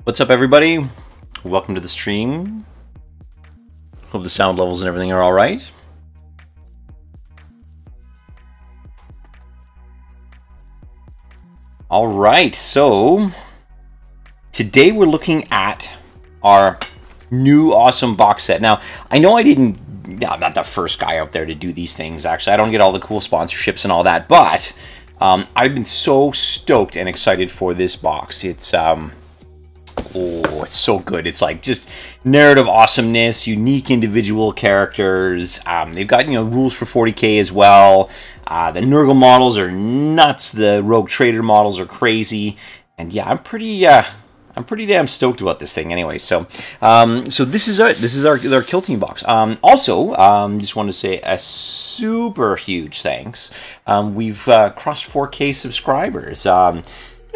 What's up, everybody? Welcome to the stream. Hope the sound levels and everything are all right. All right, so today we're looking at our new awesome box set. Now, I know I'm not the first guy out there to do these things, actually. I don't get all the cool sponsorships and all that, but I've been so stoked and excited for this box. It's it's so good. It's like just narrative awesomeness, unique individual characters. They've got, rules for 40k as well. The Nurgle models are nuts. The Rogue Trader models are crazy. And yeah, I'm pretty damn stoked about this thing anyway. So this is our Kill Team box. Also, just want to say a super huge thanks. We've crossed 4K subscribers.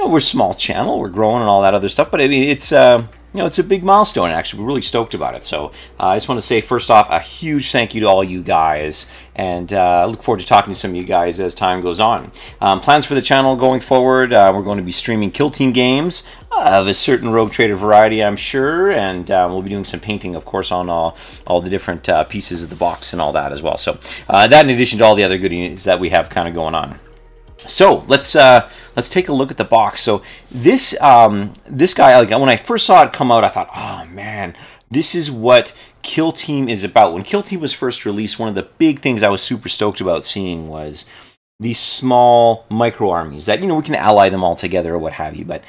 We're a small channel, we're growing and all that other stuff, but I mean, it's it's a big milestone. Actually, we're really stoked about it. So I just want to say, first off, a huge thank you to all you guys, and I look forward to talking to some of you guys as time goes on. Plans for the channel going forward: we're going to be streaming Kill Team games of a certain Rogue Trader variety, I'm sure, and we'll be doing some painting, of course, on all the different pieces of the box and all that as well. So that, in addition to all the other goodies that we have kind of going on. So let's take a look at the box. So this guy, like, when I first saw it come out, I thought, oh man, this is what Kill Team is about. When Kill Team was first released, one of the big things I was super stoked about seeing was these small micro armies that, we can ally them all together or what have you. But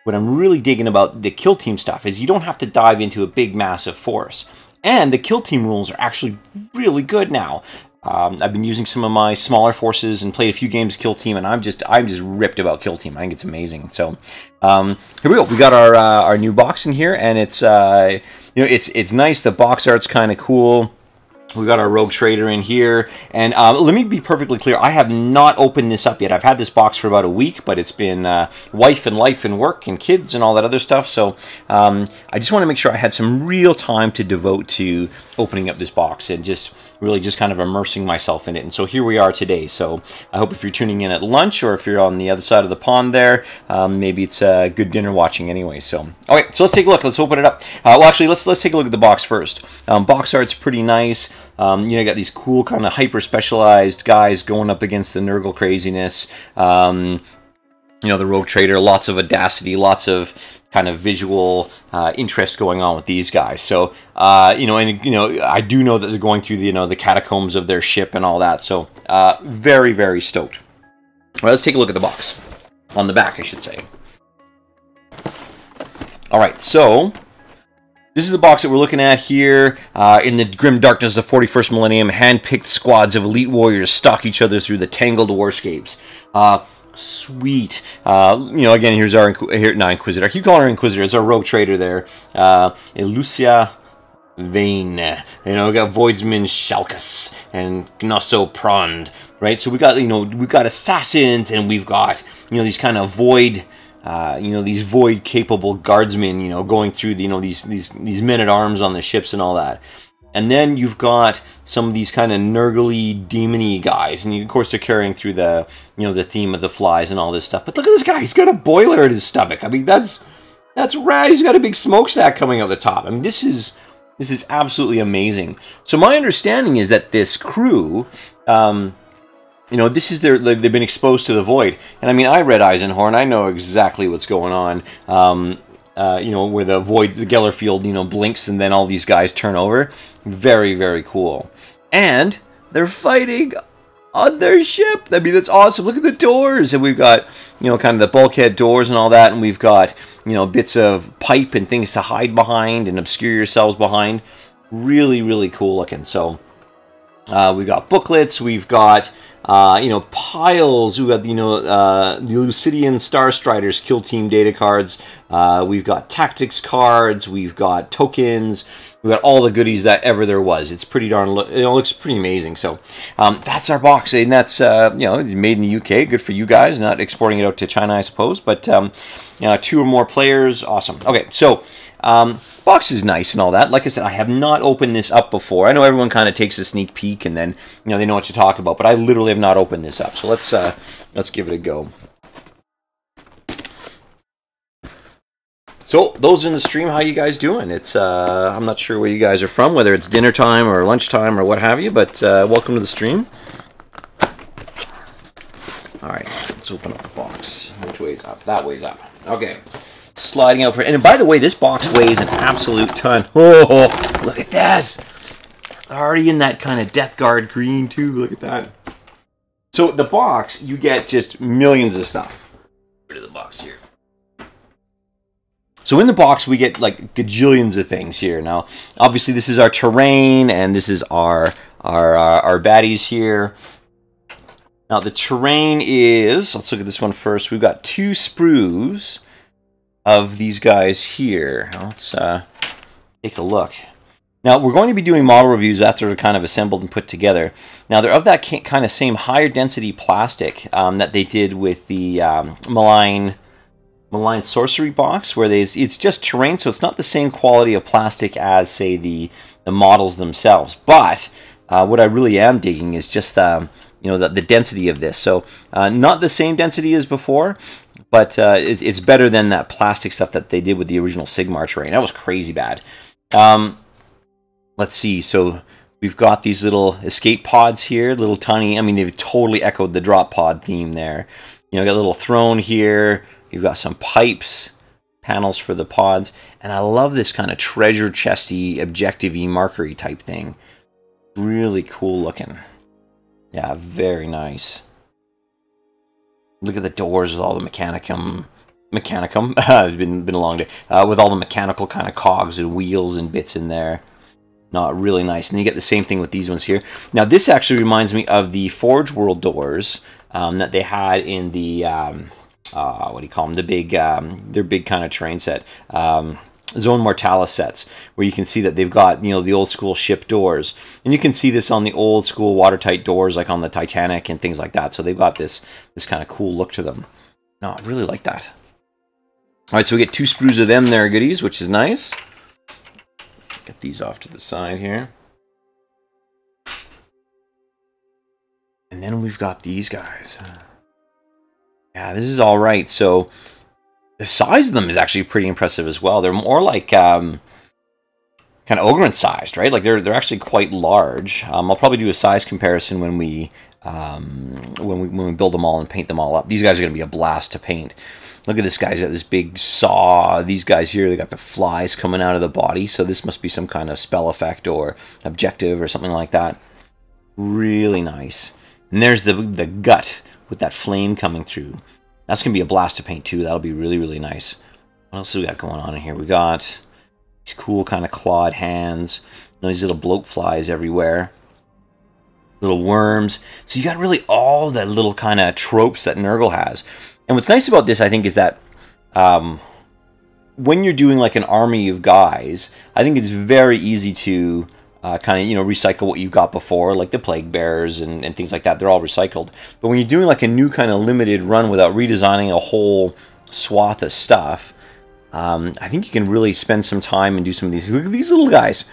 what I'm really digging about the Kill Team stuff is you don't have to dive into a big massive force. And the Kill Team rules are actually really good now. I've been using some of my smaller forces and played a few games Kill Team, and I'm just ripped about Kill Team. I think it's amazing. So here we go. We got our new box in here, and it's it's nice. The box art's kind of cool. We got our Rogue Trader in here, and let me be perfectly clear. I have not opened this up yet. I've had this box for about a week, but it's been wife and life and work and kids and all that other stuff. So I just want to make sure I had some real time to devote to opening up this box and just really just kind of immersing myself in it. And so here we are today. So I hope if you're tuning in at lunch or if you're on the other side of the pond there, maybe it's a good dinner watching anyway. So okay, so let's take a look. Let's open it up. Well, actually, let's take a look at the box first. Box art's pretty nice. You got these cool kind of hyper specialized guys going up against the Nurgle craziness. The Rogue Trader, lots of audacity, lots of kind of visual interest going on with these guys. So I do know that they're going through the catacombs of their ship and all that. So very, very stoked. Well, let's take a look at the box on the back, I should say. All right, so this is the box that we're looking at here. In the grim darkness of the 41st millennium, hand-picked squads of elite warriors stalk each other through the tangled warscapes. Sweet. Again, here's our Inquisitor. I keep calling her Inquisitor. It's our Rogue Trader there. Elucia Vane. We got Voidsman Shalkus and Gnosso Prond. Right? So we got we've got assassins, and we've got these kind of void. These void-capable guardsmen, going through these men-at-arms on the ships and all that. And then you've got some of these kind of nurgly, demony guys, and of course they're carrying through the, the theme of the flies and all this stuff. But look at this guy; he's got a boiler in his stomach. I mean, that's That's rad. He's got a big smokestack coming out the top. I mean, this is absolutely amazing. So my understanding is that this crew, you know, this is they've been exposed to the void. And I mean, I read Eisenhorn. I know exactly what's going on. You know, where the void, the Geller field, you know, blinks and then all these guys turn over. Very, very cool. And they're fighting on their ship. I mean, that's awesome. Look at the doors. And we've got, you know, kind of the bulkhead doors and all that. And we've got, you know, bits of pipe and things to hide behind and obscure yourselves behind. Really, really cool looking. So we've got booklets. We've got, you know, piles. We've got, you know, the Lucidian Star Striders kill team data cards. We've got tactics cards. We've got tokens. We've got all the goodies that ever there was. It's pretty darn, it looks pretty amazing. So that's our box, and that's, you know, made in the UK. Good for you guys, not exporting it out to China, I suppose. But you know, 2 or more players, awesome. Okay, so box is nice and all that. Like I said, I have not opened this up before. I know everyone kind of takes a sneak peek and then, you know, they know what to talk about. But I literally have not opened this up. So let's give it a go. So, those in the stream, how you guys doing? It's, I'm not sure where you guys are from, whether it's dinner time or lunchtime or what have you, but welcome to the stream. Alright, let's open up the box. Which way's up? That way's up. Okay. Sliding out for it. And by the way, this box weighs an absolute ton. Oh, look at this! Already in that kind of Death Guard green, too. Look at that. So, the box, you get just millions of stuff. Get rid of the box here. So in the box, we get like gajillions of things here. Now, obviously, this is our terrain, and this is our baddies here. Now, the terrain is, let's look at this one first. We've got 2 sprues of these guys here. Now, let's take a look. Now, we're going to be doing model reviews after they're kind of assembled and put together. Now, they're of that kind of same higher density plastic that they did with the Malign Sorcery box, where it's just terrain, so it's not the same quality of plastic as, say, the models themselves. But what I really am digging is just you know, the density of this. So not the same density as before, but it's better than that plastic stuff that they did with the original Sigmar terrain. That was crazy bad. Let's see. So we've got these little escape pods here, little tiny. I mean, they've totally echoed the drop pod theme there. You know, got a little throne here. You've got some pipes, panels for the pods, and I love this kind of treasure chesty, objective-y, markery type thing. Really cool looking. Yeah, very nice. Look at the doors with all the mechanicum. It's been a long day. With all the mechanical kind of cogs and wheels and bits in there. Not really nice. And you get the same thing with these ones here. Now, this actually reminds me of the Forge World doors that they had in the... what do you call them? The big, their big kind of terrain set, Zone Mortalis sets, where you can see that they've got, you know, the old school ship doors, and you can see this on the old school watertight doors, like on the Titanic and things like that. So they've got this kind of cool look to them. No, I really like that. All right, so we get 2 sprues of them there, goodies, which is nice. Get these off to the side here, and then we've got these guys. Yeah, this is all right. So the size of them is actually pretty impressive as well. They're more like kind of Ogryn sized, right? Like they're actually quite large. I'll probably do a size comparison when we build them all and paint them all up. These guys are going to be a blast to paint. Look at this guy's got this big saw. These guys here, they got the flies coming out of the body. So this must be some kind of spell effect or objective or something like that. Really nice. And there's the gut with that flame coming through. That's going to be a blast to paint too. That'll be really, really nice. What else do we got going on in here? We got these cool kind of clawed hands. You know, these little bloat flies everywhere. Little worms. So you got really all the little kind of tropes that Nurgle has. And what's nice about this, I think, is that when you're doing like an army of guys, I think it's very easy to kind of, you know, recycle what you've got before, like the Plague Bearers and things like that. They're all recycled. But when you're doing like a new kind of limited run without redesigning a whole swath of stuff, I think you can really spend some time and do some of these. Look at these little guys.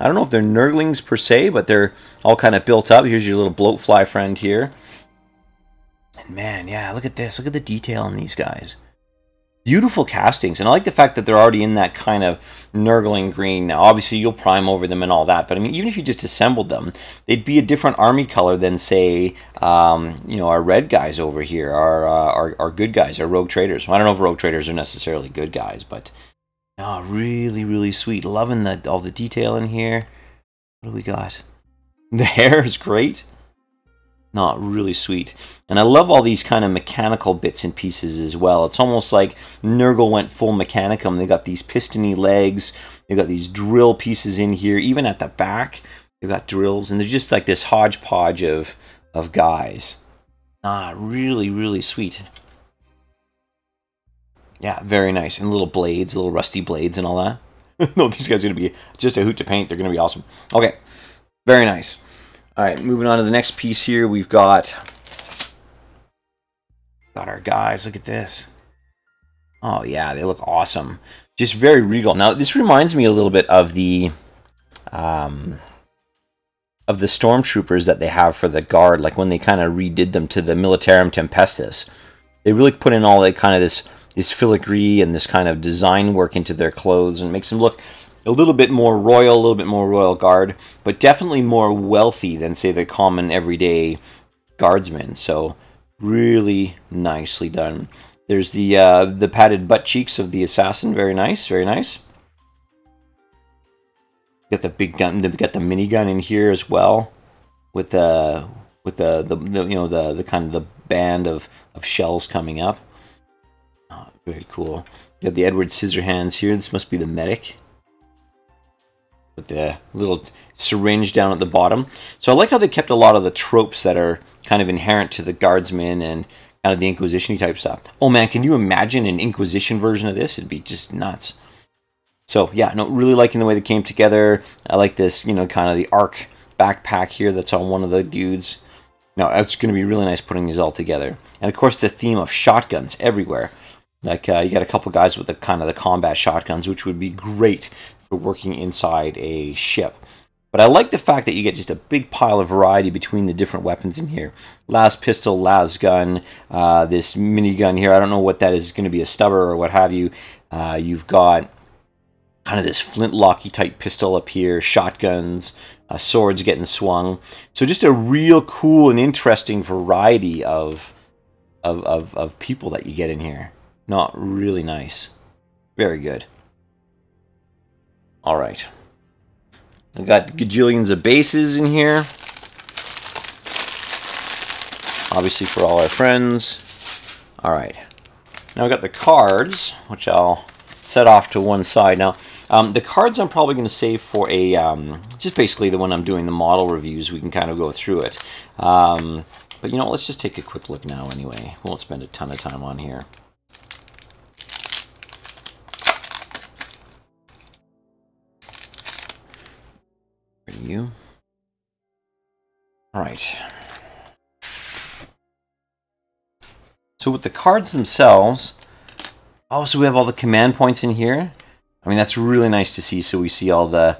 I don't know if they're Nurglings per se, but they're all kind of built up. Here's your little bloatfly friend here. And man, yeah, look at this. Look at the detail on these guys. Beautiful castings, and I like the fact that they're already in that kind of Nurgling green. Now, obviously, you'll prime over them and all that, but I mean, even if you just assembled them, they'd be a different army color than, say, you know, our red guys over here, our good guys, our rogue traders. I don't know if rogue traders are necessarily good guys, but no, really, really sweet. Loving all the detail in here. What do we got? The hair is great. Not really sweet. And I love all these kind of mechanical bits and pieces as well. It's almost like Nurgle went full Mechanicum. They got these pistony legs. They got these drill pieces in here. Even at the back, they've got drills. And they're just like this hodgepodge of guys. Really, really sweet. Yeah, very nice. And little blades, little rusty blades and all that. No, these guys are going to be just a hoot to paint. They're going to be awesome. Okay, very nice. All right, moving on to the next piece here, we've got our guys. Look at this. Oh, yeah, they look awesome. Just very regal. Now, this reminds me a little bit of the stormtroopers that they have for the Guard, like when they kind of redid them to the Militarum Tempestus. They really put in all that kind of this filigree and this kind of design work into their clothes and makes them look a little bit more royal, a little bit more royal guard, but definitely more wealthy than, say, the common everyday guardsmen. So really nicely done. There's the padded butt cheeks of the assassin. Very nice, very nice. Got the big gun. They've got the minigun in here as well, with the you know, the kind of the band of shells coming up. Oh, very cool. You got the Edward Scissorhands here. This must be the medic, with the little syringe down at the bottom. So I like how they kept a lot of the tropes that are kind of inherent to the guardsmen and kind of the Inquisition-y type stuff. Oh man, can you imagine an Inquisition version of this? It'd be just nuts. So yeah, no, really liking the way they came together. I like this, you know, kind of the arc backpack here that's on one of the dudes. No, it's going to be really nice putting these all together. And of course the theme of shotguns everywhere. Like you got a couple guys with the kind of the combat shotguns, which would be great for working inside a ship. But I like the fact that you get just a big pile of variety between the different weapons in here. Las pistol, las gun, this minigun here. I don't know what that is. It's going to be a stubber or what have you. You've got kind of this flintlocky type pistol up here, shotguns, swords getting swung. So just a real cool and interesting variety of people that you get in here. Not really nice. Very good. All right. I've got gajillions of bases in here. Obviously for all our friends. All right. Now I've got the cards, which I'll set off to one side. Now, the cards I'm probably going to save for a, just basically the when I'm doing the model reviews, we can kind of go through it. But you know, let's just take a quick look now anyway. We won't spend a ton of time on here. You. All right. So with the cards themselves, also we have all the command points in here. I mean, that's really nice to see. So we see all the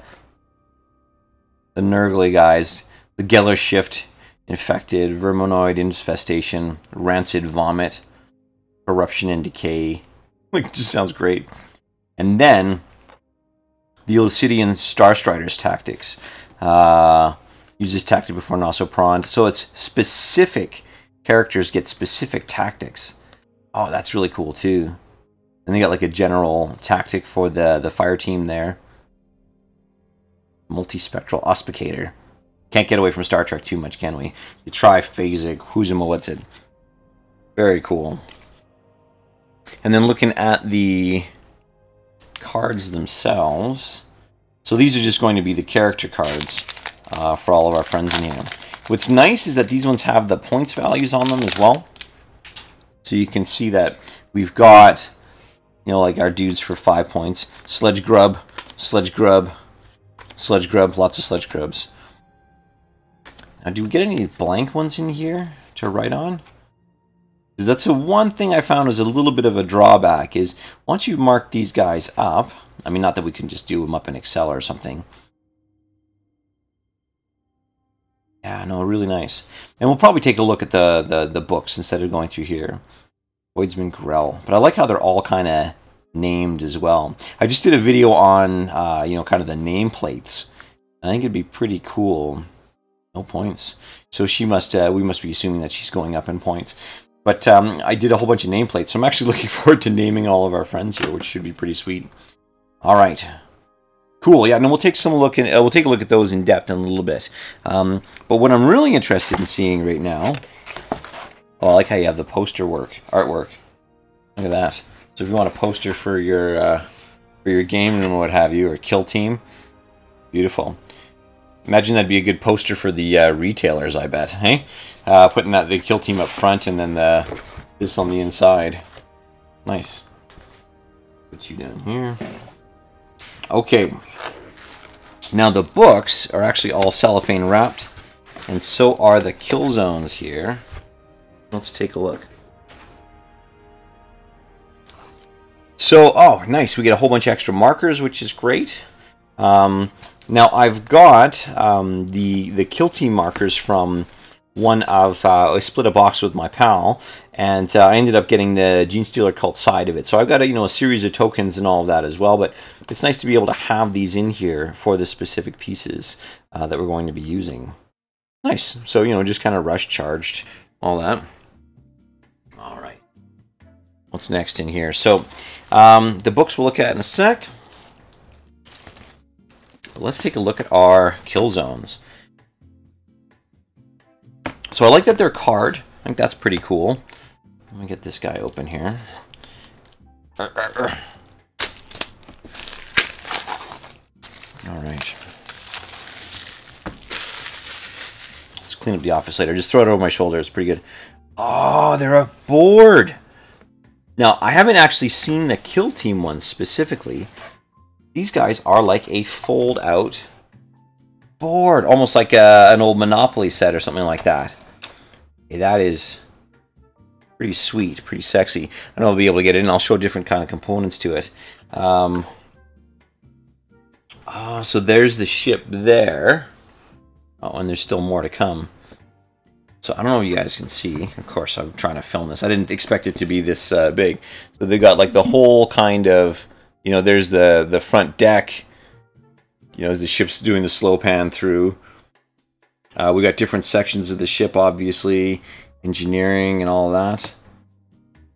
Nurgly guys, the Geller Shift, Infected, Verminoid Infestation, Rancid Vomit, Corruption and Decay. Like, it just sounds great. And then the Lucidian Starstriders tactics. Use this tactic before Nosopron. So it's specific characters get specific tactics. Oh, that's really cool too. And they got like a general tactic for the fire team there. Multispectral Auspicator. Can't get away from Star Trek too much, can we? The Triphasic Whoozamawitzid. Very cool. And then looking at the cards themselves. So these are just going to be the character cards for all of our friends in here. What's nice is that these ones have the points values on them as well. So you can see that we've got, you know, like our dudes for 5 points. Sledge Grub, Sledge Grub, Sledge Grub, lots of Sledge Grubs. Now, do we get any blank ones in here to write on? That's the one thing I found was a little bit of a drawback, is once you've marked these guys up, I mean, not that we can just do them up in Excel or something. Yeah, no, really nice. And we'll probably take a look at the books instead of going through here. Voidsman Grell. But I like how they're all kind of named as well. I just did a video on, you know, kind of the nameplates. I think it'd be pretty cool. No points. So she must, we must be assuming that she's going up in points. But I did a whole bunch of nameplates, so I'm actually looking forward to naming all of our friends here, which should be pretty sweet. All right. Cool, yeah, and we'll take we'll take a look at those in depth in a little bit. But what I'm really interested in seeing right now, oh, I like how you have the poster artwork. Look at that. So if you want a poster for your game room or what have you, or kill team, beautiful. Imagine that'd be a good poster for the retailers, I bet. Hey, putting the kill team up front and then this on the inside. Nice. Put you down here. Okay, now the books are actually all cellophane wrapped, and so are the kill zones here. Let's take a look. So, oh, nice, we get a whole bunch of extra markers, which is great. Now I've got the kill team markers from one of, I split a box with my pal, and I ended up getting the Gene Stealer Cult side of it. So I've got a series of tokens and all of that as well, but it's nice to be able to have these in here for the specific pieces that we're going to be using. Nice. So, just kind of rush charged, all that. All right. What's next in here? So the books we'll look at in a sec. Let's take a look at our kill zones. So I like that they're card. I think that's pretty cool. Let me get this guy open here. All right. Let's clean up the office later. Just throw it over my shoulder. It's pretty good. Oh, they're a board. Now, I haven't actually seen the kill team ones specifically. These guys are like a fold-out board. Almost like an old Monopoly set or something like that. Okay, that is pretty sweet, pretty sexy. I know I'll be able to get it in. I'll show different kind of components to it. Oh, so there's the ship there. Oh, and there's still more to come. So I don't know if you guys can see. Of course, I'm trying to film this. I didn't expect it to be this big. So they got like the whole kind of, there's the front deck. As the ship's doing the slow pan through. We got different sections of the ship, obviously. Engineering and all that.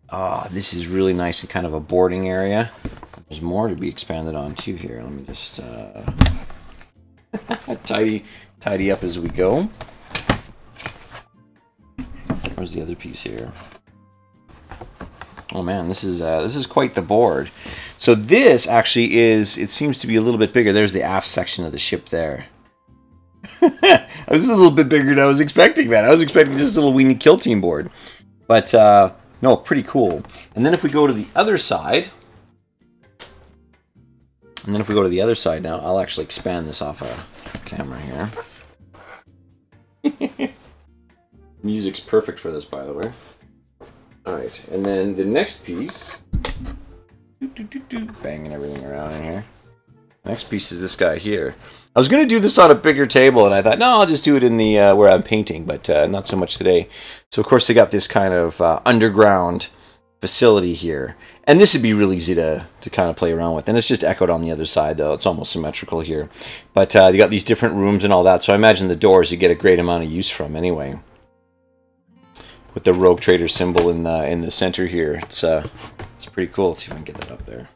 Oh, this is really nice and kind of a boarding area. There's more to be expanded on too here. Let me just tidy up as we go. Where's the other piece here? Oh man, this is quite the board. So this actually is, it seems to be a little bit bigger. There's the aft section of the ship there. This is a little bit bigger than I was expecting, man. I was expecting just a little weenie kill team board. But no, pretty cool. And then if we go to the other side, now, I'll actually expand this off a camera here. Music's perfect for this, by the way. Alright, and then the next piece, banging everything around in here. Next piece is this guy here. I was going to do this on a bigger table, and I thought, no, I'll just do it in the where I'm painting, but not so much today. So, of course, they got this kind of underground facility here. And this would be really easy to kind of play around with. And it's just echoed on the other side, though. It's almost symmetrical here. But you got these different rooms and all that, so I imagine the doors you get a great amount of use from anyway. With the Rogue Trader symbol in the center here. It's pretty cool. Let's see if I can get that up there.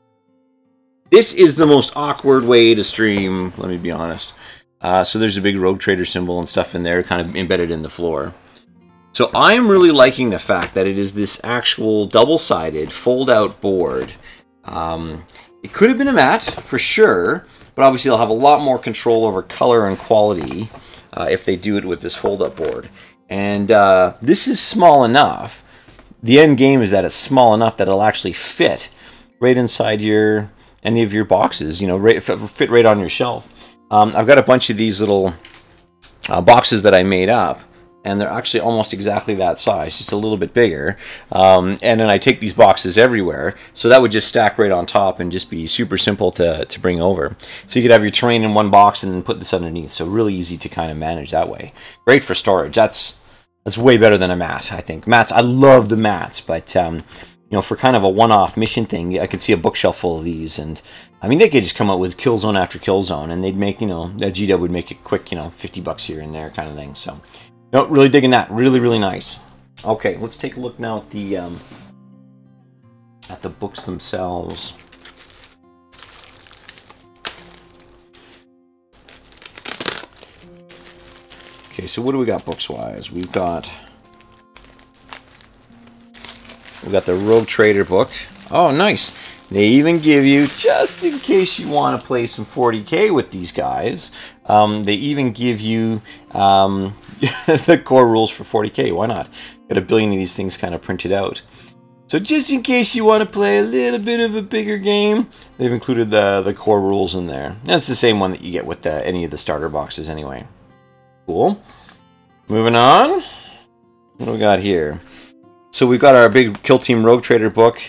This is the most awkward way to stream, let me be honest. So there's a big Rogue Trader symbol and stuff in there, kind of embedded in the floor. So I'm really liking the fact that it is this actual double-sided, fold-out board. It could have been a mat, for sure, but obviously they'll have a lot more control over color and quality if they do it with this fold-up board. And this is small enough. The end game is that it's small enough that it'll actually fit right inside any of your boxes, fit right on your shelf. I've got a bunch of these little boxes that I made up, and they're actually almost exactly that size, just a little bit bigger. And then I take these boxes everywhere, so that would just stack right on top and just be super simple to bring over. So you could have your terrain in one box and then put this underneath, so really easy to kind of manage that way. Great for storage. That's way better than a mat, I think. Mats, I love the mats, but you know, for kind of a one-off mission thing, I could see a bookshelf full of these. And I mean, they could just come out with kill zone after kill zone, and they'd make, you know, that GW would make it quick, you know, 50 bucks here and there kind of thing. So, no, really digging that. Really, really nice. Okay, let's take a look now at the books themselves. Okay, so what do we got books-wise? We've got the Rogue Trader book. Oh, nice. They even give you, just in case you want to play some 40k with these guys, they even give you the core rules for 40k. Why not? Got a billion of these things kind of printed out. So just in case you want to play a little bit of a bigger game, they've included the core rules in there. That's the same one that you get with any of the starter boxes anyway. Cool. Moving on. What do we got here? So we've got our big Kill Team Rogue Trader book.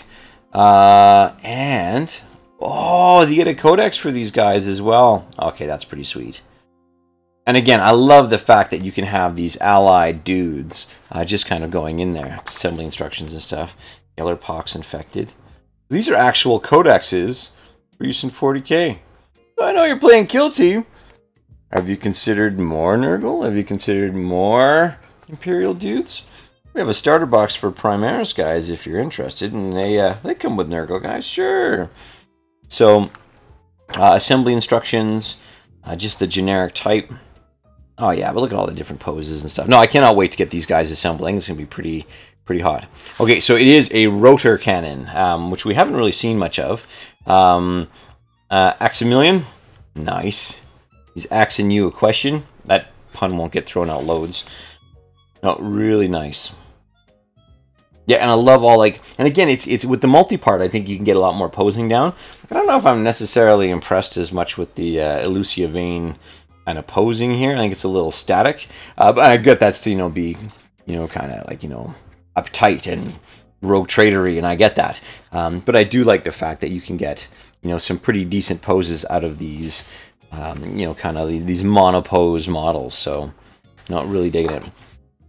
And... oh, you get a codex for these guys as well. Okay, that's pretty sweet. And again, I love the fact that you can have these allied dudes just kind of going in there. Assembly instructions and stuff. Yellow Pox Infected. These are actual codexes for use in 40k. I know you're playing Kill Team. Have you considered more Nurgle? Have you considered more Imperial dudes? We have a starter box for Primaris guys if you're interested, and they come with Nurgle guys, sure. So, assembly instructions, just the generic type. Oh yeah, but look at all the different poses and stuff. No, I cannot wait to get these guys assembling. It's going to be pretty hot. Okay, so it is a Rotor Cannon, which we haven't really seen much of. Aximilian, nice. He's asking you a question. That pun won't get thrown out loads. No, really nice. Yeah, and I love all, like, and again, it's with the multi-part, I think you can get a lot more posing down. I don't know if I'm necessarily impressed as much with the Elusia Vein kind of posing here. I think it's a little static. But I get that's to, you know, be, you know, kind of like, you know, uptight and rogue tradery, and I get that. But I do like the fact that you can get, you know, some pretty decent poses out of these, you know, kind of these monopose models. So, not really digging it.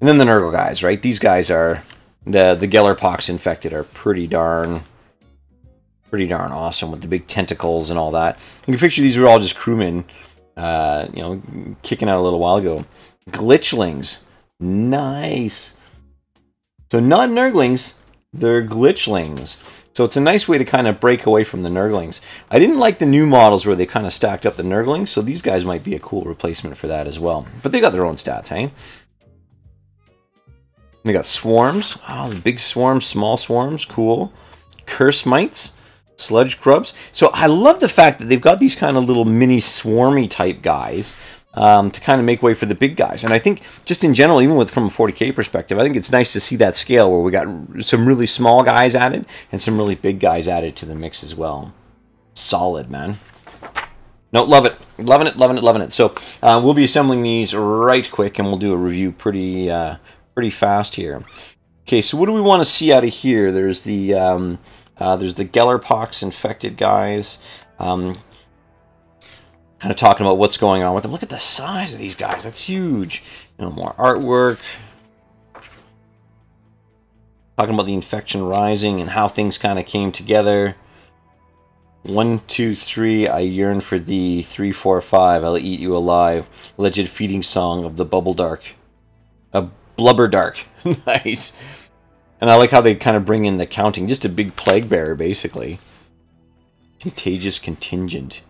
And then the Nurgle guys, right? These guys are, the Geller Pox Infected are pretty darn awesome with the big tentacles and all that. You can picture these were all just crewmen, you know, kicking out a little while ago. Glitchlings, nice. So not Nurglings, they're Glitchlings. So it's a nice way to kind of break away from the Nurglings. I didn't like the new models where they kind of stacked up the Nurglings, so these guys might be a cool replacement for that as well. But they got their own stats, hey? They got swarms. Oh, big swarms, small swarms, cool. Curse mites, sludge grubs. So I love the fact that they've got these kind of little mini swarmy type guys to kind of make way for the big guys. And I think just in general, even from a 40k perspective, I think it's nice to see that scale where we got some really small guys added and some really big guys added to the mix as well. Solid, man. No, love it. Loving it, loving it, loving it. So we'll be assembling these right quick, and we'll do a review pretty fast here. Okay, so what do we want to see out of here? There's the Geller Pox Infected guys. Kind of talking about what's going on with them. Look at the size of these guys. That's huge. You know, more artwork. Talking about the infection rising and how things kind of came together. 1, 2, 3, I yearn for thee. 3, 4, 5, I'll eat you alive. Alleged feeding song of the Bubble Dark. A Blubber Dark. Nice. And I like how they kind of bring in the counting. Just a big plague bearer, basically. Contagious Contingent.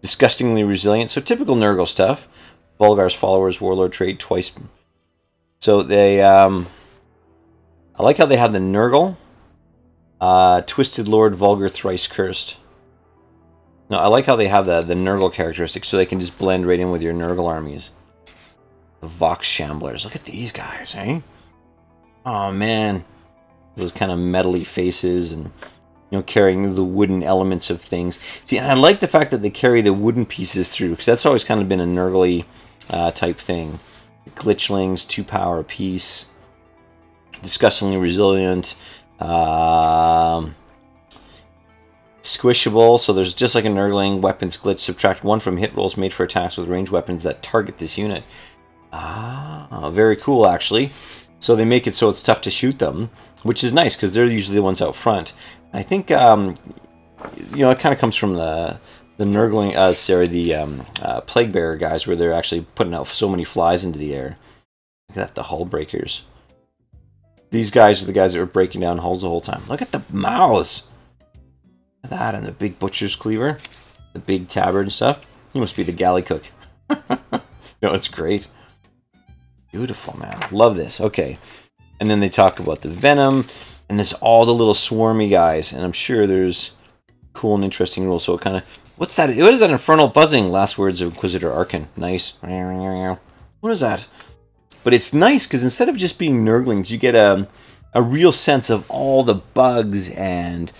Disgustingly resilient. So typical Nurgle stuff. Volgar's followers, warlord trait twice. So they, I like how they have the Nurgle. Twisted Lord, Vulgar, thrice cursed. No, I like how they have the Nurgle characteristics, so they can just blend right in with your Nurgle armies. The Vox Shamblers. Look at these guys, eh? Oh man, those kind of metally faces and, you know, carrying the wooden elements of things. See, and I like the fact that they carry the wooden pieces through, because that's always kind of been a Nurgle-y type thing. Glitchlings, 2 power apiece. Disgustingly resilient. Squishable, so there's just like a Nurgling. Weapons glitch. Subtract 1 from hit rolls made for attacks with ranged weapons that target this unit. Ah, very cool, actually. so they make it so it's tough to shoot them, which is nice because they're usually the ones out front. I think you know, it kind of comes from the Nurgling, Plague Bearer guys, where they're actually putting out so many flies into the air. Look at that, the hull breakers. These guys are the guys that were breaking down hulls the whole time. Look at the mouths. Look at that, and the big butcher's cleaver, the big tabard and stuff. He must be the galley cook. No, it's great. Beautiful, man. Love this. Okay. And then they talk about the venom, and there's all the little swarmy guys, and I'm sure there's cool and interesting rules. So it kind of, what's that? What is that infernal buzzing? Last words of Inquisitor Arkan. Nice. What is that? But it's nice because instead of just being Nurglings, you get a real sense of all the bugs and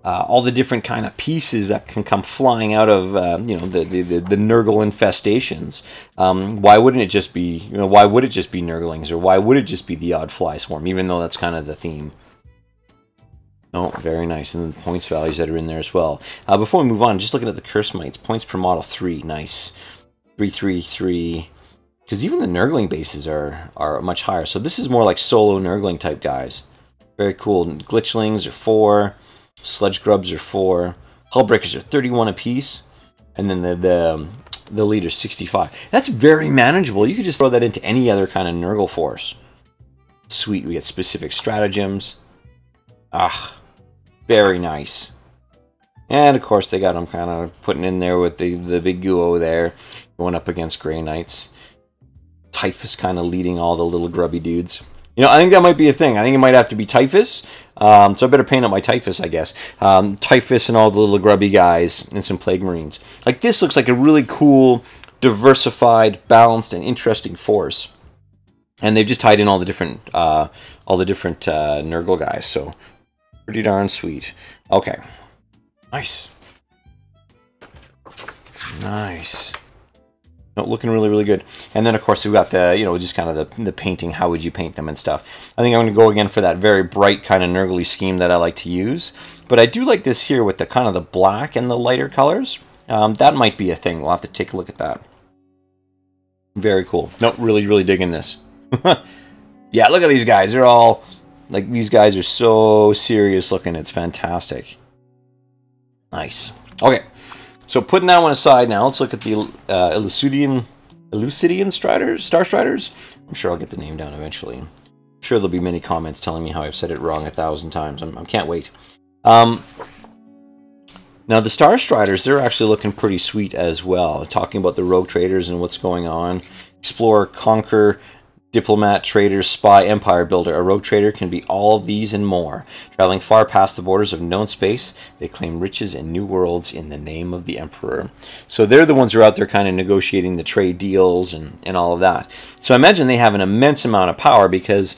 all the different kind of pieces that can come flying out of you know, the Nurgle infestations. Why wouldn't it just be, you know, why would it just be Nurglings, or why would it just be the odd fly swarm, even though that's kind of the theme? Oh, very nice. And then the points values that are in there as well. Before we move on, just looking at the curse mites, points per model 3, nice. 3, 3, 3. Because even the Nurgling bases are much higher. So this is more like solo Nurgling type guys. Very cool. Glitchlings are 4. Sludge Grubs are 4. Hullbreakers are 31 apiece. And then the leader's 65. That's very manageable. You could just throw that into any other kind of Nurgle force. Sweet. We get specific stratagems. Ah, very nice. And of course they got them kind of putting in there with the big Guo there. Going up against Grey Knights. Typhus kind of leading all the little grubby dudes. You know, I think that might be a thing. I think it might have to be Typhus. So I better paint up my Typhus, I guess. Typhus and all the little grubby guys and some Plague Marines. Like, this looks like a really cool, diversified, balanced, and interesting force. And they've just tied in all the different Nurgle guys. So pretty darn sweet. Okay. Nice. Nice. No, looking really, really good. And then, of course, we've got the, you know, just kind of the painting. How would you paint them and stuff? I think I'm going to go again for that very bright kind of Nurgly scheme that I like to use. But I do like this here with the kind of the black and the lighter colors. That might be a thing. We'll have to take a look at that. Very cool. No, really, really digging this. Yeah, look at these guys. They're all, like, these guys are so serious looking. It's fantastic. Nice. Okay. So putting that one aside now, let's look at the Elucidian Star Striders. I'm sure I'll get the name down eventually. I'm sure there'll be many comments telling me how I've said it wrong 1,000 times. I can't wait. Now the Star Striders, they're actually looking pretty sweet as well. Talking about the rogue traders and what's going on. Explore, conquer, diplomat, trader, spy, empire builder. A rogue trader can be all of these and more. Traveling far past the borders of known space, they claim riches and new worlds in the name of the Emperor. So they're the ones who are out there kind of negotiating the trade deals and all of that. So I imagine they have an immense amount of power because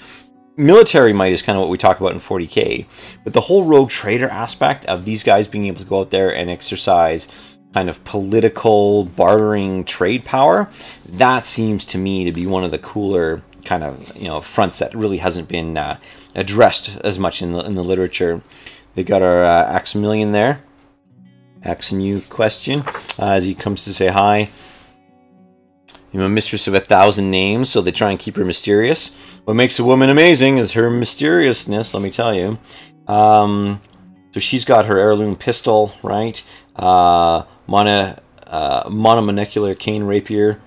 military might is kind of what we talk about in 40k. But the whole rogue trader aspect of these guys being able to go out there and exercise kind of political bartering trade power, that seems to me to be one of the cooler kind of, you know, fronts that really hasn't been addressed as much in the literature. They got our Aximilian there, asking you question as he comes to say hi. I'm a mistress of 1,000 names, so they try and keep her mysterious. What makes a woman amazing is her mysteriousness, let me tell you. So she's got her heirloom pistol, right? Monomolecular cane rapier.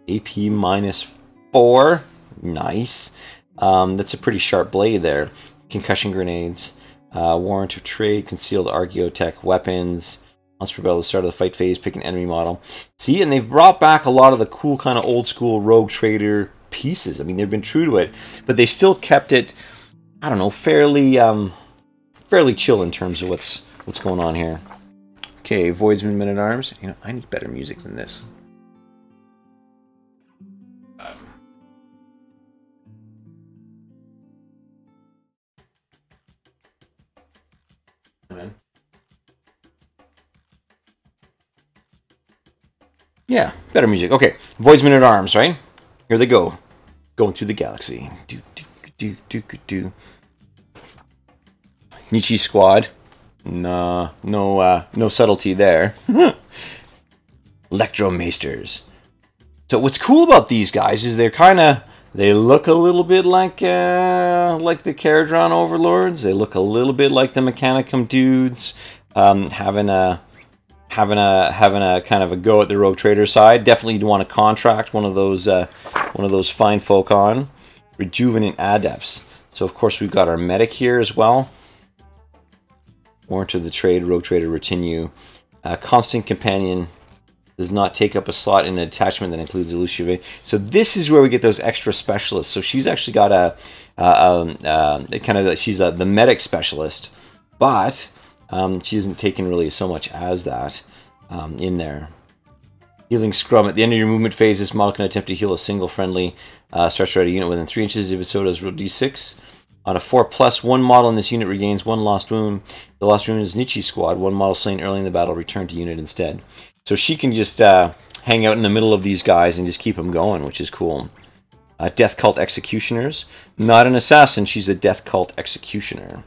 AP -4. Nice. That's a pretty sharp blade there. Concussion grenades. Warrant of trade. Concealed archaeotech weapons. Once rebel at the start of the fight phase, pick an enemy model. See, and they've brought back a lot of the cool kind of old school rogue trader pieces. I mean, they've been true to it, but they still kept it, I don't know, fairly chill in terms of what's going on here. Okay, Voidsman Men-at-Arms. You know, I need better music than this. Yeah, better music. Okay, Voidsman at Arms, right? Here they go. Going through the galaxy. Do. Nietzsche Squad. No subtlety there. Electromaesters. So what's cool about these guys is they're kind of They look a little bit like the Caradron Overlords. They look a little bit like the Mechanicum dudes, having a kind of a go at the Rogue Trader side. Definitely you'd want to contract one of those fine folk on. Rejuvenant Adepts. So of course we've got our medic here as well. Warrant of the Trade, Rogue Trader Retinue. Constant Companion does not take up a slot in an attachment that includes a Lucifer. So this is where we get those extra specialists. So she's actually got she's the medic specialist, but she isn't taken really so much as that in there. Healing Scrum. At the end of your movement phase, this model can attempt to heal a single friendly Star Strider unit within 3 inches. If it so does, roll d6. On a 4+, one model in this unit regains 1 lost wound. The lost wound is Nietzsche Squad. One model slain early in the battle returned to unit instead. So she can just hang out in the middle of these guys and just keep them going, which is cool. Death Cult Executioners. Not an assassin, she's a Death Cult Executioner.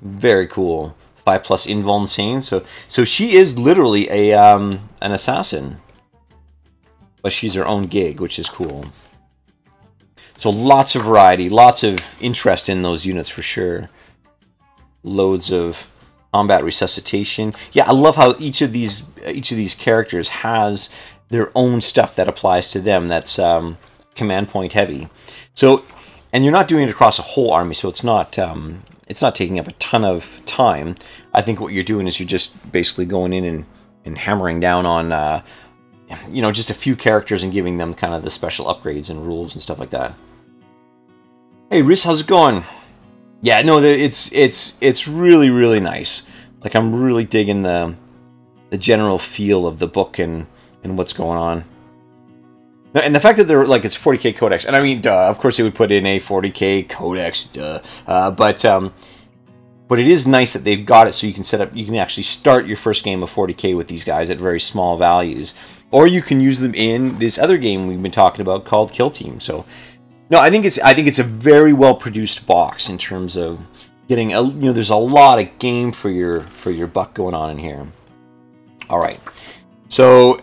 Very cool. 5+ Invuln Sane. So she is literally an assassin. But she's her own gig, which is cool. So lots of variety, lots of interest in those units for sure. Loads of combat resuscitation. Yeah, I love how each of these characters has their own stuff that applies to them. That's command point heavy. So, and you're not doing it across a whole army, so it's not taking up a ton of time. I think what you're doing is you're just basically going in and hammering down on just a few characters and giving them kind of the special upgrades and rules and stuff like that. Hey, Rhys, how's it going? Yeah, no, it's really, really nice. Like, I'm really digging the general feel of the book and what's going on. And the fact that they're like, it's 40k codex, and I mean, duh, of course they would put in a 40k codex, duh. But it is nice that they've got it so you can actually start your first game of 40k with these guys at very small values, or you can use them in this other game we've been talking about called Kill Team. So. No, I think it's a very well produced box in terms of getting there's a lot of game for your buck going on in here. All right, so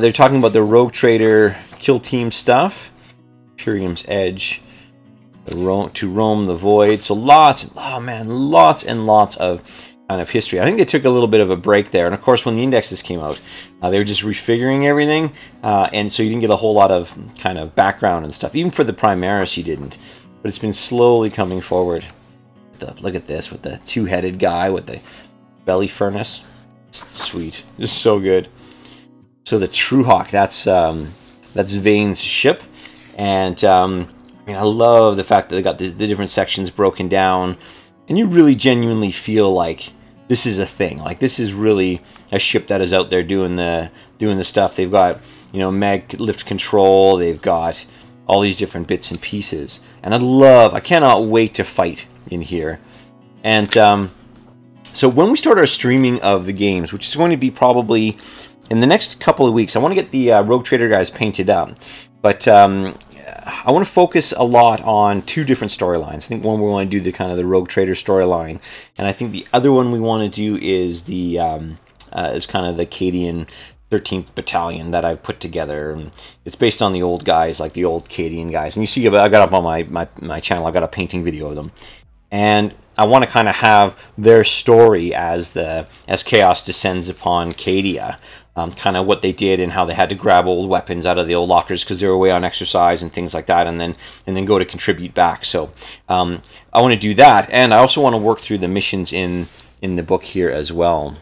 they're talking about the Rogue Trader Kill Team stuff, Imperium's Edge, to roam the void. So lots and lots of kind of history. I think they took a little bit of a break there, and of course when the indexes came out, they were just refiguring everything, and so you didn't get a whole lot of kind of background and stuff. Even for the Primaris you didn't, but it's been slowly coming forward. Look at this with the two-headed guy with the belly furnace. It's sweet, just so good. So the Truehawk, that's Vane's ship, and I mean, I love the fact that they got the different sections broken down. And you really genuinely feel like this is a thing. Like, this is really a ship that is out there doing the stuff. They've got, mag lift control. They've got all these different bits and pieces. And I cannot wait to fight in here. And so when we start our streaming of the games, which is going to be probably in the next couple of weeks, I want to get the Rogue Trader guys painted up. But I want to focus a lot on 2 different storylines. I think one we want to do the kind of the Rogue Trader storyline, and I think the other one we want to do is the is kind of the Cadian 13th Battalion that I've put together. And it's based on the old guys, like the old Cadian guys. And you see, I got up on my channel. I got a painting video of them, and I want to kind of have their story as chaos descends upon Cadia. Kind of what they did and how they had to grab old weapons out of the old lockers because they were away on exercise and things like that, and then go to contribute back. So I want to do that, and I also want to work through the missions in the book here as well.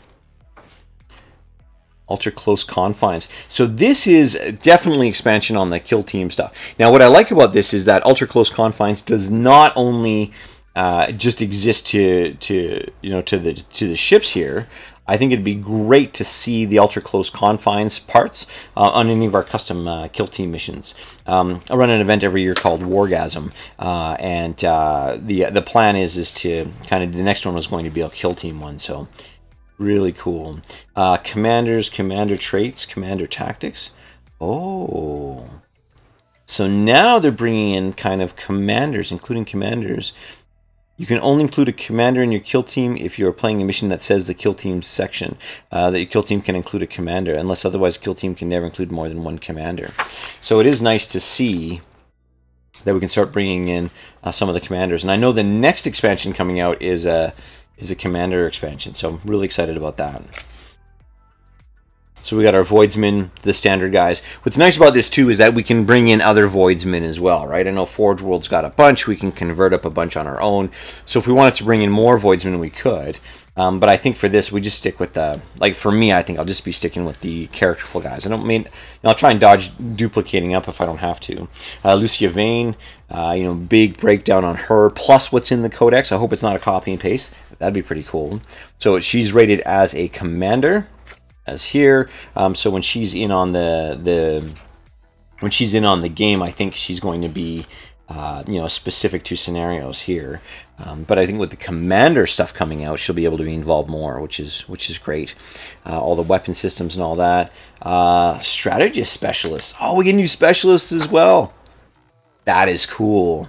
Ultra Close Confines. So this is definitely expansion on the Kill Team stuff. Now, what I like about this is that Ultra Close Confines does not only just exist to the ships here. I think it'd be great to see the Ultra Close Confines parts on any of our custom Kill Team missions. I run an event every year called Wargasm, and the plan is to kind of, the next one was going to be a Kill Team one, so really cool. Commanders, Commander Traits, Commander Tactics. Oh, so now they're bringing in kind of commanders, including commanders You can only include a commander in your kill team if you are playing a mission that says the kill team section. That your kill team can include a commander. Unless otherwise, the kill team can never include more than one commander. So it is nice to see that we can start bringing in some of the commanders. And I know the next expansion coming out is a commander expansion. So I'm really excited about that. So we got our Voidsmen, the standard guys. What's nice about this too is that we can bring in other Voidsmen as well, right? I know Forge World's got a bunch. We can convert up a bunch on our own. So if we wanted to bring in more Voidsmen, we could. But I think for this, we just stick with the, like for me, I think I'll just be sticking with the characterful guys. I don't mean, I'll try and dodge duplicating up if I don't have to. Lucia Vane, you know, big breakdown on her, plus what's in the codex. I hope it's not a copy and paste. That'd be pretty cool. So she's rated as a commander, as here. So when she's in on the game, I think she's going to be you know, specific to scenarios here. But I think with the commander stuff coming out, she'll be able to be involved more, which is great. All the weapon systems and all that. Strategist specialists. Oh, we get new specialists as well. That is cool.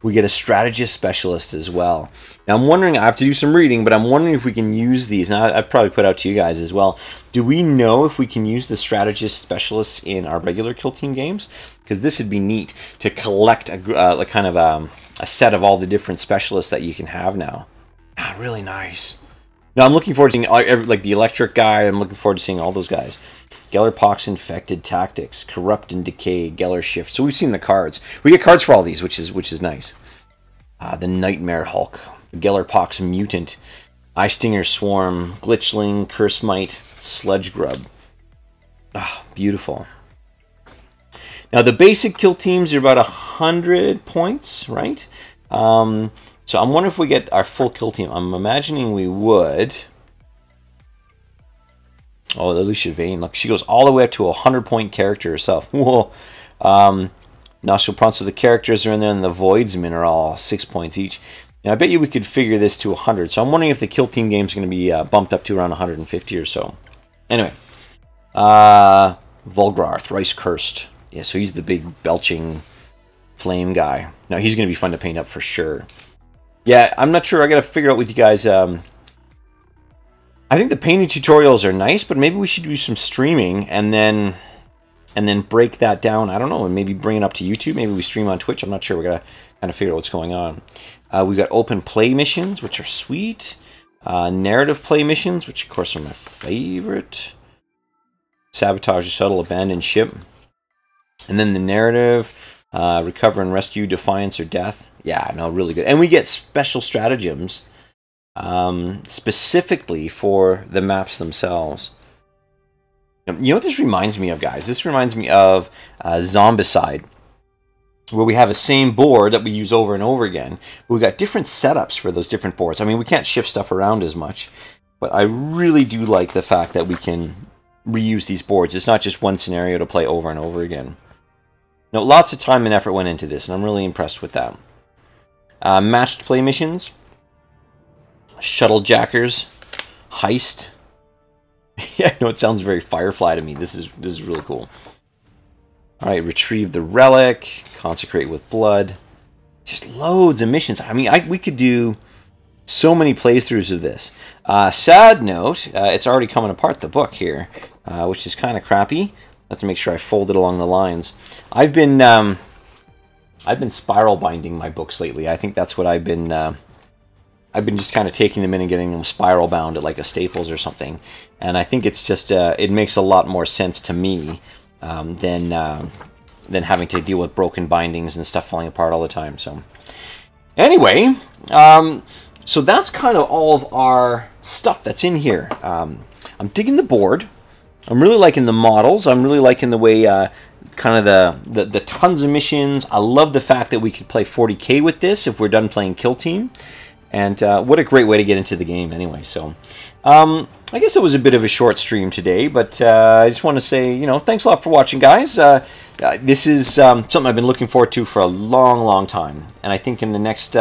We get a strategist specialist as well. Now I'm wondering, I have to do some reading, but I'm wondering if we can use these. Now I've probably put out to you guys as well. Do we know if we can use the strategist specialists in our regular kill team games? Because this would be neat to collect a kind of a set of all the different specialists that you can have now. Ah, really nice. Now I'm looking forward to seeing like the electric guy. I'm looking forward to seeing all those guys. Geller Pox Infected Tactics, Corrupt and Decay, Geller Shift. So we've seen the cards. We get cards for all these, which is nice. The Nightmare Hulk, the Geller Pox Mutant, Eye Stinger Swarm, Glitchling, Cursemite, Sludge Grub. Ah, beautiful. Now the basic kill teams are about 100 points, right? So I'm wondering if we get our full kill team. I'm imagining we would. Oh, the Lucia Vane. Look, she goes all the way up to a 100-point character herself. Whoa. Nostril Prance, so the characters are in there, and the Voidsmen are all 6 points each. Now, I bet you we could figure this to 100. So I'm wondering if the kill team game is going to be bumped up to around 150 or so. Anyway. Volgar, Thrice Cursed. Yeah, so he's the big belching flame guy. Now, he's going to be fun to paint up for sure. Yeah, I'm not sure. I got to figure out with you guys... I think the painting tutorials are nice, but maybe we should do some streaming and then break that down. I don't know, and maybe bring it up to YouTube. Maybe we stream on Twitch. I'm not sure. We're gonna kind of figure out what's going on. We've got open play missions, which are sweet. Narrative play missions, which of course are my favorite. Sabotage a shuttle, abandon ship, and then the narrative, recover and rescue, defiance or death. Yeah, no, really good. And we get special stratagems. Specifically for the maps themselves. You know what this reminds me of, guys? This reminds me of Zombicide, where we have a same board that we use over and over again, but we've got different setups for those different boards. I mean, we can't shift stuff around as much, but I really do like the fact that we can reuse these boards. It's not just one scenario to play over and over again. Now, lots of time and effort went into this, and I'm really impressed with that. Matched play missions. Shuttle Jackers, Heist. Yeah, I know it sounds very Firefly to me. This is really cool. All right, Retrieve the Relic, Consecrate with Blood. Just loads of missions. I mean, we could do so many playthroughs of this. Sad note, it's already coming apart, the book here, which is kind of crappy. I have to make sure I fold it along the lines. I've been spiral binding my books lately. I think that's what I've been just kind of taking them in and getting them spiral bound at like a Staples or something. And I think it's just, it makes a lot more sense to me than having to deal with broken bindings and stuff falling apart all the time. So anyway, so that's kind of all of our stuff that's in here. I'm digging the board. I'm really liking the models. I'm really liking the way kind of the tons of missions. I love the fact that we could play 40k with this if we're done playing Kill Team. And what a great way to get into the game anyway. So I guess it was a bit of a short stream today, but I just want to say, you know, thanks a lot for watching, guys. This is something I've been looking forward to for a long, long time. And I think in the next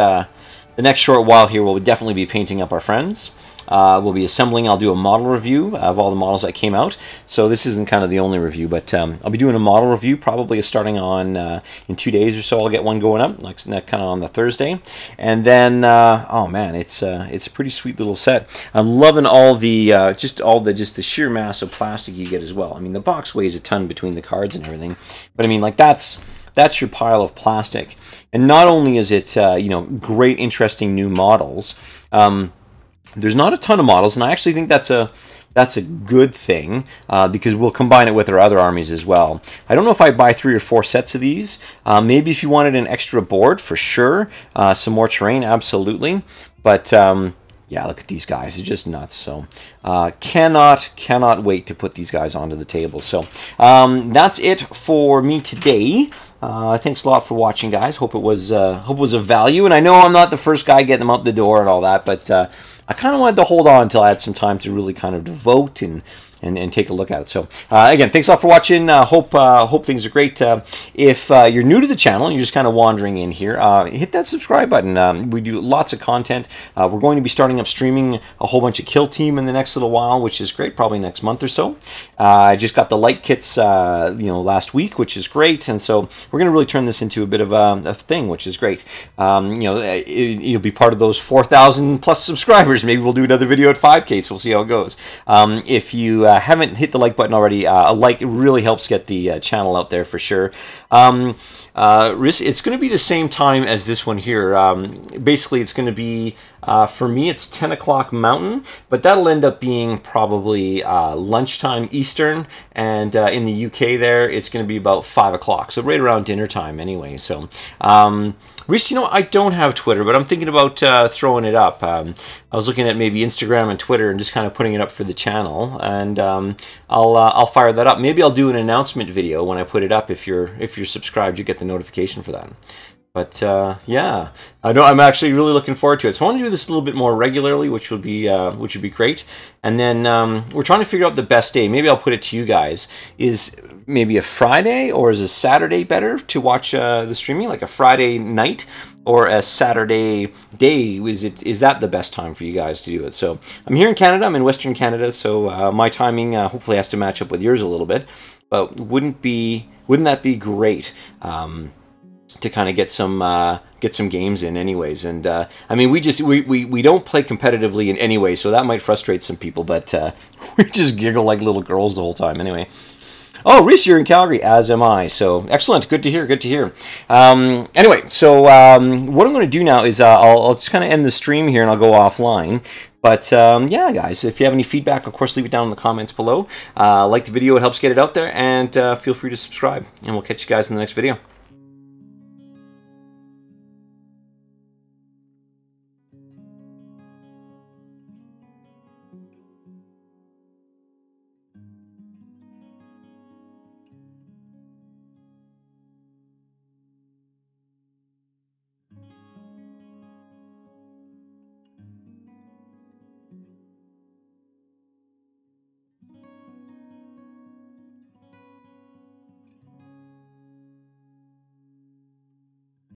short while here, we'll definitely be painting up our friends. we'll be assembling. I'll do a model review of all the models that came out. So this isn't kind of the only review, but I'll be doing a model review probably starting on in 2 days or so. I'll get one going up, like kind of on the Thursday, and then oh man, it's a pretty sweet little set. I'm loving all the just the sheer mass of plastic you get as well. I mean, the box weighs a ton between the cards and everything, but I mean, like that's your pile of plastic. And not only is it you know, great, interesting new models. There's not a ton of models, and I actually think that's a good thing because we'll combine it with our other armies as well. I don't know if I'd buy 3 or 4 sets of these. Maybe if you wanted an extra board, for sure. Some more terrain, absolutely. But yeah, look at these guys. It's just nuts. So cannot wait to put these guys onto the table. So that's it for me today. Thanks a lot for watching, guys. Hope it was of value. And I know I'm not the first guy getting them out the door and all that, but I kind of wanted to hold on until I had some time to really kind of devote and take a look at it. So again, thanks a lot for watching. Hope things are great. If you're new to the channel and you're just kind of wandering in here, hit that subscribe button. We do lots of content. We're going to be starting up streaming a whole bunch of Kill Team in the next little while, which is great, probably next month or so. I just got the light kits you know, last week, which is great, and so we're going to really turn this into a bit of a thing, which is great. You know, you'll be part of those 4,000 plus subscribers. Maybe we'll do another video at 5K, so we'll see how it goes. If you haven't hit the like button already, a like really helps get the channel out there for sure. It's going to be the same time as this one here. Basically, it's going to be, for me, it's 10 o'clock Mountain, but that'll end up being probably lunchtime Eastern, and in the UK there, it's going to be about 5 o'clock, so right around dinner time anyway. So, Reese, you know, I don't have Twitter, but I'm thinking about throwing it up. I was looking at maybe Instagram and Twitter and just kind of putting it up for the channel, and I'll fire that up. Maybe I'll do an announcement video when I put it up. If you're subscribed, you get the notification for that. But yeah, I'm actually really looking forward to it. So I want to do this a little bit more regularly, which would be great. And then we're trying to figure out the best day. Maybe I'll put it to you guys. Is maybe a Friday or is a Saturday better to watch the streaming, like a Friday night or a Saturday day? Is that the best time for you guys to do it? So I'm here in Canada. I'm in Western Canada, so my timing hopefully has to match up with yours a little bit. But wouldn't that be great? To kind of get some games in anyways. And I mean, we don't play competitively in any way, so that might frustrate some people, but we just giggle like little girls the whole time anyway. Oh, Reese, you're in Calgary, as am I. So excellent, good to hear, good to hear. Anyway, so what I'm going to do now is I'll just kind of end the stream here and I'll go offline. But yeah, guys, if you have any feedback, of course, leave it down in the comments below. Like the video, it helps get it out there, and feel free to subscribe, and we'll catch you guys in the next video.